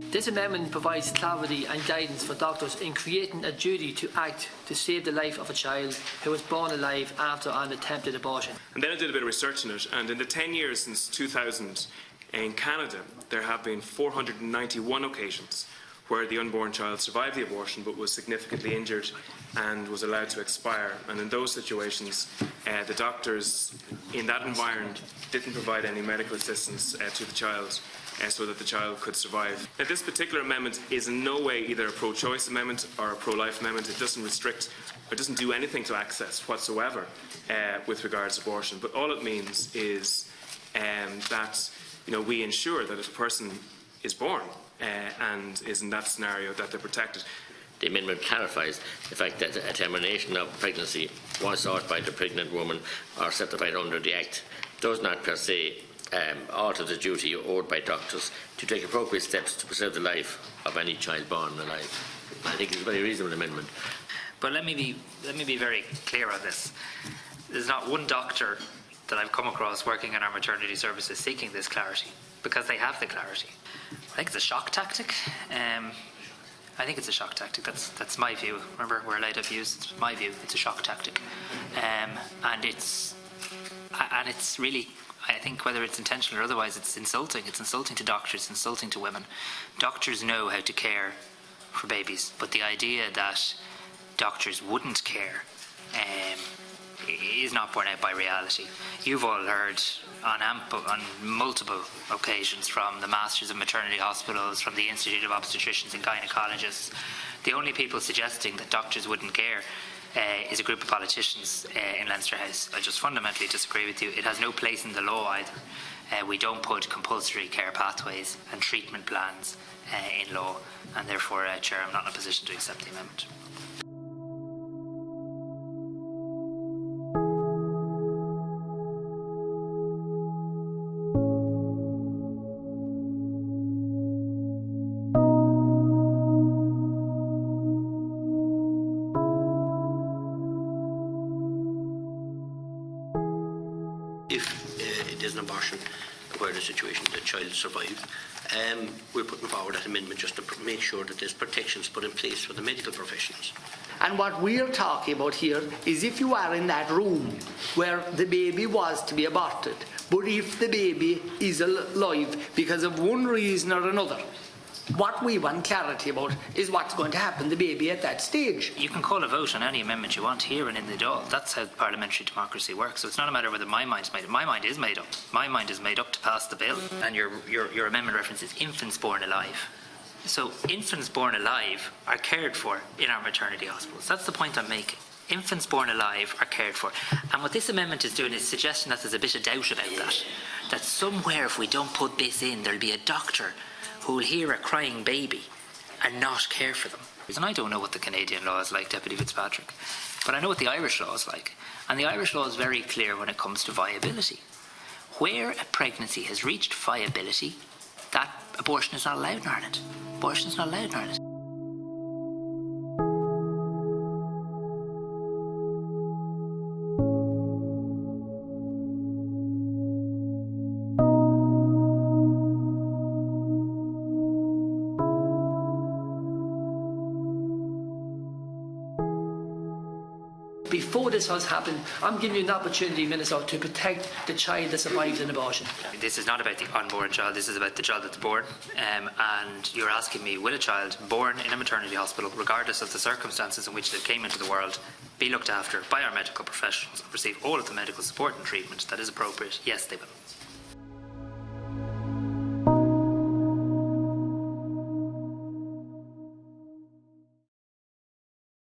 This amendment provides clarity and guidance for doctors in creating a duty to act to save the life of a child who was born alive after an attempted abortion. And then I did a bit of research on it, and in the 10 years since 2000 in Canada, there have been 491 occasions where the unborn child survived the abortion but was significantly injured and was allowed to expire. And in those situations, the doctors in that environment didn't provide any medical assistance to the child so that the child could survive. Now, this particular amendment is in no way either a pro-choice amendment or a pro-life amendment. It doesn't restrict or doesn't do anything to access whatsoever with regards to abortion. But all it means is that we ensure that if a person is born and is in that scenario, that they're protected. The amendment clarifies the fact that a termination of pregnancy was sought by the pregnant woman or certified under the Act does not per se alter the duty owed by doctors to take appropriate steps to preserve the life of any child born alive. I think it's a very reasonable amendment. But let me be very clear on this. There's not one doctor that I've come across working in our maternity services seeking this clarity, because they have the clarity. I think it's a shock tactic. I think it's a shock tactic. That's my view. Remember, we're allowed to have views. It's my view. It's a shock tactic, and it's really, I think, whether it's intentional or otherwise, it's insulting. It's insulting to doctors. It's insulting to women. Doctors know how to care for babies, but the idea that doctors wouldn't care is not borne out by reality. You've all heard on multiple occasions from the Masters of Maternity Hospitals, from the Institute of Obstetricians and Gynecologists. The only people suggesting that doctors wouldn't care is a group of politicians in Leinster House. I just fundamentally disagree with you. It has no place in the law either. We don't put compulsory care pathways and treatment plans in law, and therefore, Chair, I'm not in a position to accept the amendment. If it is an abortion where the situation the child survived, we're putting forward that amendment just to make sure that there's protections put in place for the medical professionals. And what we're talking about here is if you are in that room where the baby was to be aborted, but if the baby is alive because of one reason or another, what we want clarity about is what's going to happen to the baby at that stage. You can call a vote on any amendment you want here and in the Dáil. That's how parliamentary democracy works. So it's not a matter whether my mind's made up. My mind is made up. My mind is made up to pass the bill. And your amendment references infants born alive. So infants born alive are cared for in our maternity hospitals. That's the point I'm making. Infants born alive are cared for. And what this amendment is doing is suggesting that there's a bit of doubt about that. That somewhere, if we don't put this in, there'll be a doctor who will hear a crying baby and not care for them. And I don't know what the Canadian law is like, Deputy Fitzpatrick, but I know what the Irish law is like. And the Irish law is very clear when it comes to viability. Where a pregnancy has reached viability, that abortion is not allowed in Ireland. Abortion is not allowed in Ireland. Before this has happened, I'm giving you an opportunity, Minister, to protect the child that survives an abortion. This is not about the unborn child, this is about the child that's born. And you're asking me, will a child born in a maternity hospital, regardless of the circumstances in which they came into the world, be looked after by our medical professionals and receive all of the medical support and treatment that is appropriate? Yes, they will.